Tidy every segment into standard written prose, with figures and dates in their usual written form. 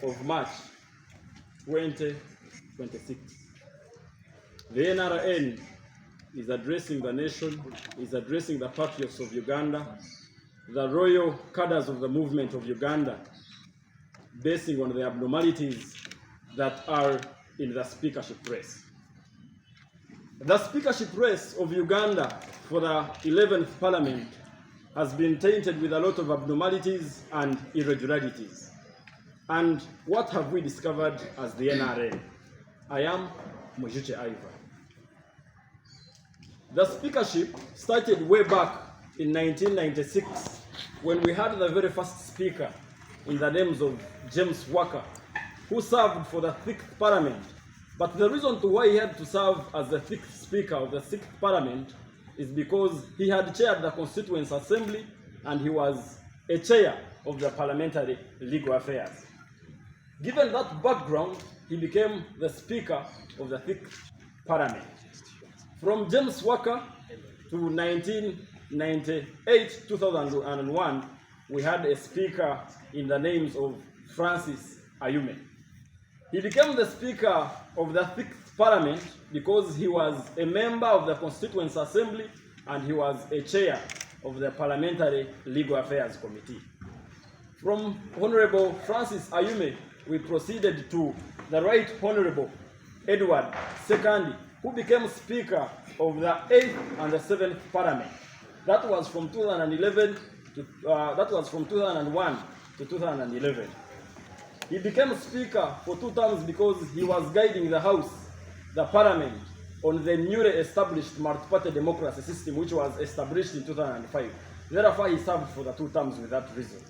of March 2026. The NRN is addressing the nation, is addressing the patriots of Uganda, the royal cadres of the movement of Uganda, basing on the abnormalities that are in the speakership race. The speakership race of Uganda for the 11th Parliament has been tainted with a lot of abnormalities and irregularities. And what have we discovered as the NRM? I am Mojuche Iva. The speakership started way back in 1996 when we had the very first speaker in the names of James Walker, who served for the 6th Parliament. But the reason to why he had to serve as the 6th Speaker of the 6th Parliament is because he had chaired the Constituent Assembly and he was a chair of the Parliamentary Legal Affairs. Given that background, he became the Speaker of the 6th Parliament. From James Walker to 1998-2001, we had a speaker in the names of Francis Ayume. He became the Speaker of the 6th Parliament because he was a member of the Constituent Assembly and he was a chair of the Parliamentary Legal Affairs Committee. From Honorable Francis Ayume, we proceeded to the Right Honorable Edward II, who became Speaker of the 8th and the 7th Parliament. That was from 2001 to 2011. He became Speaker for 2 terms because he was guiding the House, the Parliament, on the newly established multi-party democracy system, which was established in 2005. Therefore, he served for the 2 terms with that reason.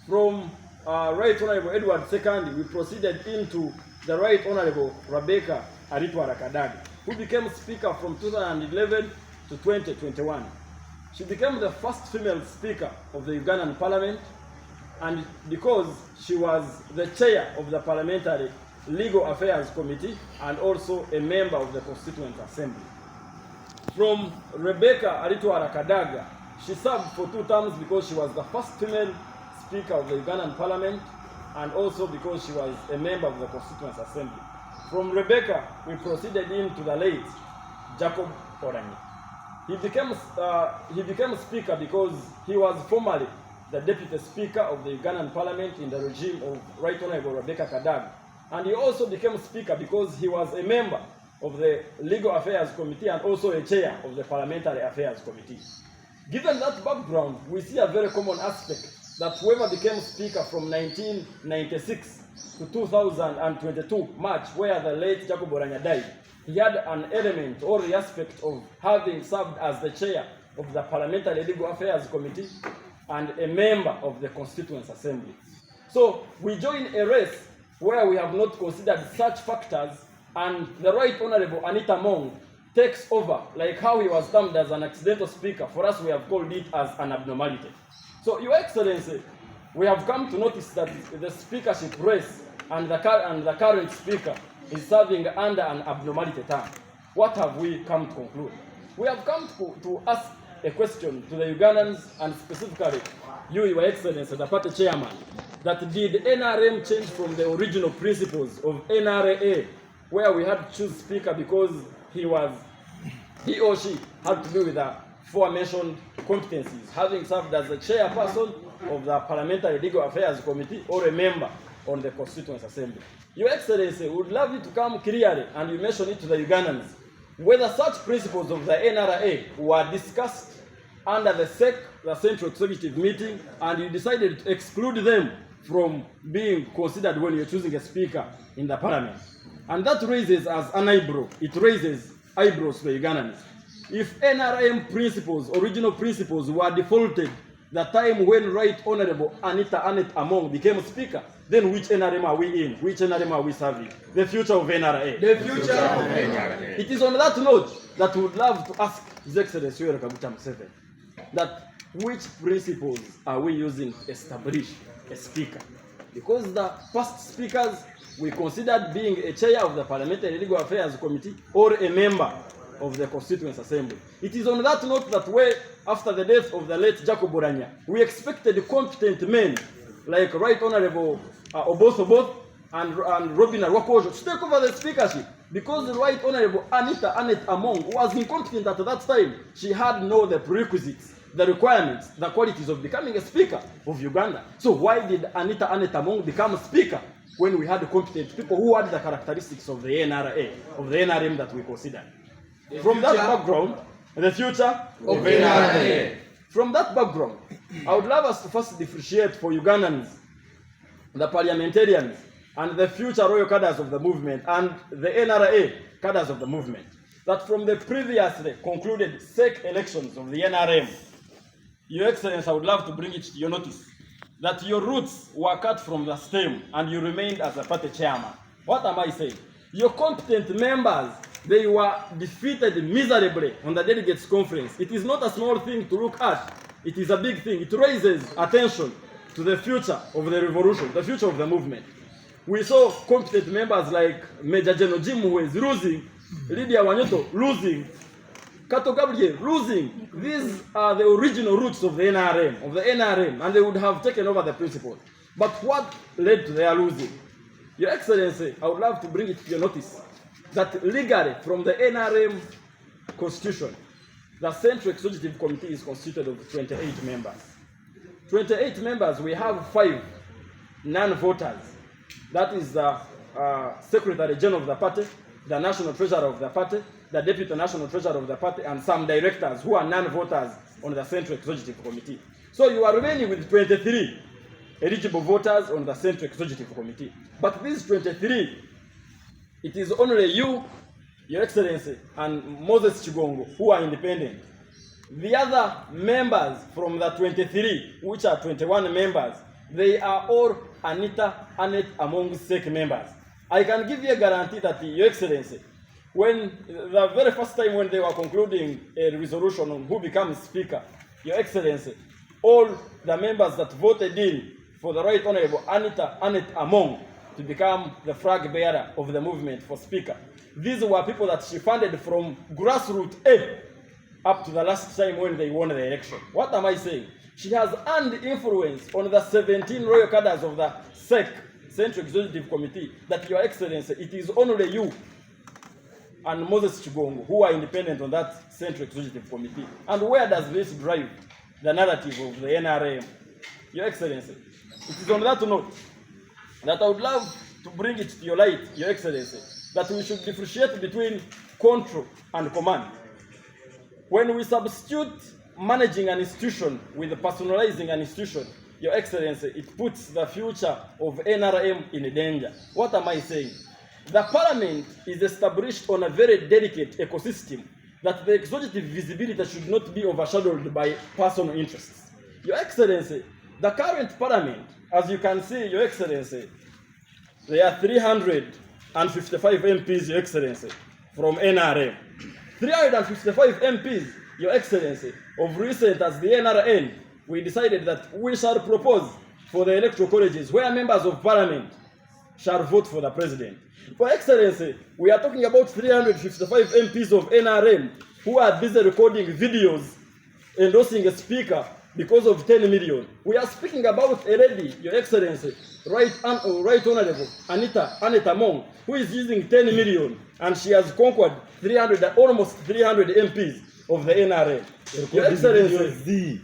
From Right Honorable Edward II, we proceeded into the Right Honorable Rebecca Kadaga, who became Speaker from 2011 to 2021. She became the first female Speaker of the Ugandan Parliament, and because she was the chair of the Parliamentary Legal Affairs Committee and also a member of the Constituent Assembly. From Rebecca Kadaga, she served for 2 terms because she was the first female Speaker of the Ugandan Parliament and also because she was a member of the Constituent Assembly. From Rebecca, we proceeded into the late Jacob Oranyi. He became Speaker because he was formerly the Deputy Speaker of the Ugandan Parliament in the regime of Right Honorable Rebecca Kadaga. And he also became Speaker because he was a member of the Legal Affairs Committee and also a chair of the Parliamentary Affairs Committee. Given that background, we see a very common aspect that whoever became Speaker from 1996 to 2022 March, where the late Jacob Oranyi died, he had an element or the aspect of having served as the chair of the Parliamentary Legal Affairs Committee and a member of the Constituent Assembly. So we join a race where we have not considered such factors, and the Right Honorable Anita takes over, like how he was termed as an accidental speaker. For us, we have called it as an abnormality. So, Your Excellency, we have come to notice that the speakership race and the current speaker is serving under an abnormality term. What have we come to conclude? We have come to ask a question to the Ugandans and specifically you, Your Excellency, the party chairman, that did NRM change from the original principles of NRA, where we had to choose speaker because he or she had to do with the aforementioned competencies, having served as the chairperson of the Parliamentary Legal Affairs Committee or a member on the Constituent Assembly. Your Excellency, we would love you to come clearly and you mention it to the Ugandans, whether such principles of the NRA were discussed under the SEC, the Central Executive Meeting, and you decided to exclude them from being considered when you're choosing a speaker in the Parliament. And that raises as an eyebrow, it raises eyebrows to the Ugandans. If NRM principles, original principles, were defaulted the time when Right Honorable Anita Among became Speaker, then which NRM are we in? Which NRM are we serving? The future of NRA. The future of NRA. It is on that note that we would love to ask His Excellency Yoweri Kaguta Museveni that which principles are we using to establish a speaker? Because the past speakers we considered being a chair of the Parliamentary Legal Affairs Committee or a member of the Constituent Assembly. It is on that note that after the death of the late Jacob Oranyi, we expected competent men like Right Honorable Oboth and Robin Arwakojo to take over the speakership, because the Right Honorable Anita Among was incompetent at that time. She had the prerequisites, the requirements, the qualities of becoming a speaker of Uganda. So why did Anita Among become a speaker when we had competent people who had the characteristics of the NRA, of the NRM that we consider? From that background, the future of NRA. From that background, I would love us to first differentiate for Ugandans, the parliamentarians, and the future royal cadres of the movement, and the NRA cadres of the movement, that from the previously concluded SEC elections of the NRM, Your Excellency, I would love to bring it to your notice that your roots were cut from the stem and you remained as a party chairman. What am I saying? Your competent members, they were defeated miserably on the delegates conference. It is not a small thing to look at. It is a big thing. It raises attention to the future of the revolution, the future of the movement. We saw competent members like Major General Jim who is losing, Lydia Wanyoto losing, Kato Gabriel losing. These are the original roots of the NRM, and they would have taken over the principles. But what led to their losing? Your Excellency, I would love to bring it to your notice that legally, from the NRM constitution, the Central Executive Committee is constituted of 28 members. 28 members, we have 5 non-voters. That is the Secretary General of the party, the National Treasurer of the party, the Deputy National Treasurer of the party, and some directors who are non-voters on the Central Executive Committee. So you are remaining with 23 eligible voters on the Central Executive Committee. But these 23, it is only you, Your Excellency, and Moses Chigongo who are independent. The other members from the 23, which are 21 members, they are all Anita among SEC members. I can give you a guarantee that, Your Excellency, when the very first time when they were concluding a resolution on who becomes speaker, Your Excellency, all the members that voted in for the Right Honorable Anita Among to become the flag bearer of the movement for speaker, these were people that she funded from grassroots A up to the last time when they won the election. What am I saying? She has earned influence on the 17 royal cadres of the SEC, Central Executive Committee, that, Your Excellency, it is only you and Moses Chigongo who are independent on that Central Executive Committee. And where does this drive the narrative of the NRM? Your Excellency, it is on that note that I would love to bring it to your light, Your Excellency, that we should differentiate between control and command. When we substitute managing an institution with personalizing an institution, Your Excellency, it puts the future of NRM in danger. What am I saying? The parliament is established on a very delicate ecosystem that the executive visibility should not be overshadowed by personal interests. Your Excellency, the current parliament, as you can see, Your Excellency, there are 355 MPs, Your Excellency, from NRM. 355 MPs, Your Excellency, of recent as the NRN, we decided that we shall propose for the electoral colleges where members of parliament shall vote for the president. For Excellency, we are talking about 355 MPs of NRM who are busy recording videos endorsing a speaker because of 10 million. We are speaking about a lady, Your Excellency, Right Honorable Anita Among, who is using 10 million, and she has conquered almost 300 MPs of the NRA. Your Excellency,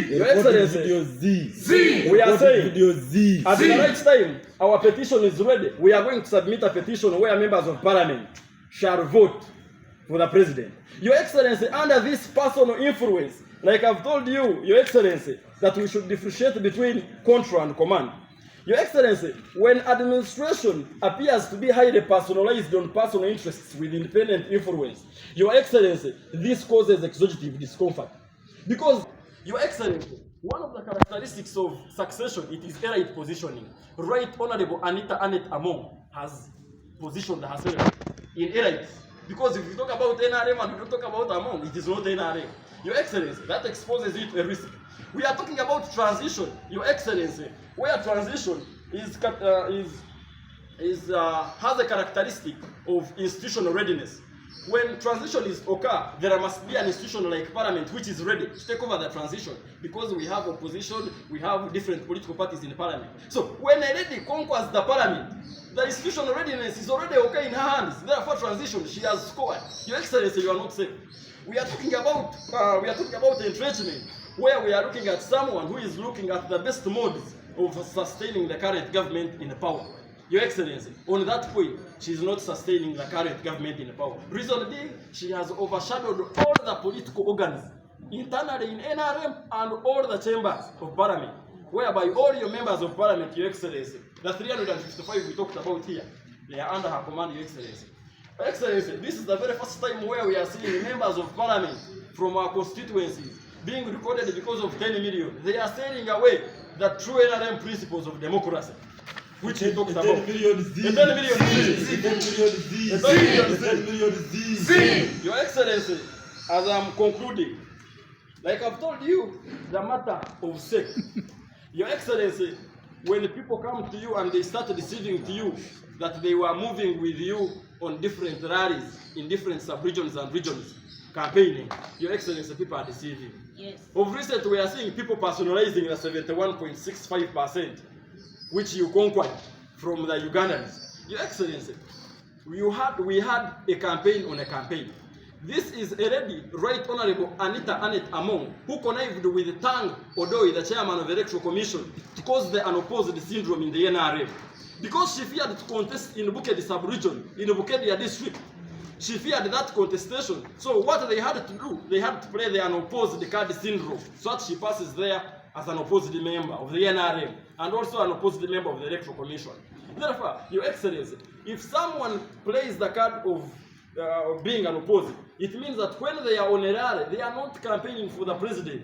Your Excellency, we are saying at the right time, our petition is ready. We are going to submit a petition where members of parliament shall vote for the president. Your Excellency, under this personal influence, like I've told you, Your Excellency, that we should differentiate between control and command. Your Excellency, when administration appears to be highly personalized on personal interests with independent influence, Your Excellency, this causes executive discomfort. Because, Your Excellency, one of the characteristics of succession, it is elite positioning. Right Honorable Anita Among has positioned herself in elite. Because if you talk about NRM and we don't talk about Among, it is not NRM. Your Excellency, that exposes you to a risk. We are talking about transition, Your Excellency, where transition has a characteristic of institutional readiness. when transition is occur, there must be an institution like parliament which is ready to take over the transition, because we have opposition, we have different political parties in parliament. So when a lady conquers the parliament, the institutional readiness is already okay in her hands. Therefore, transition, she has scored. Your Excellency, you are not safe. We are talking about entrenchment, where we are looking at someone who is looking at the best modes of sustaining the current government in power. Your Excellency, on that point, she is not sustaining the current government in power. Reason being, she has overshadowed all the political organs internally in NRM and all the chambers of parliament, whereby all your members of parliament, Your Excellency, the 355 we talked about here, they are under her command, Your Excellency. Your Excellency, this is the very first time where we are seeing members of parliament from our constituencies being recorded because of 10 million. They are sailing away the true NRM principles of democracy, which he talks about. 10 million Z. 10 million Z. 10 million Z. Your Excellency, as I'm concluding, like I've told you, the matter of sex. Your Excellency, when people come to you and they start deceiving to you that they were moving with you on different rallies in different sub-regions and regions, campaigning, Your Excellency, people are deceiving. Yes. Of recent, we are seeing people personalizing the 71.65%, which you conquered from the Ugandans. Your Excellency, we had a campaign on a campaign. This is already Right Honorable Anita Among, who connived with Tang Odoi, the chairman of the Electoral Commission, to cause the unopposed syndrome in the NRM. Because she feared to contest in Bukedi sub-region, in Bukedia district. She feared that contestation. So what they had to do, they had to play the unopposed card syndrome, so that she passes there as an opposed member of the NRM, and also an opposed member of the Electoral Commission. Therefore, Your Excellency, if someone plays the card of being an opposed, it means that when they are on a rally, they are not campaigning for the president.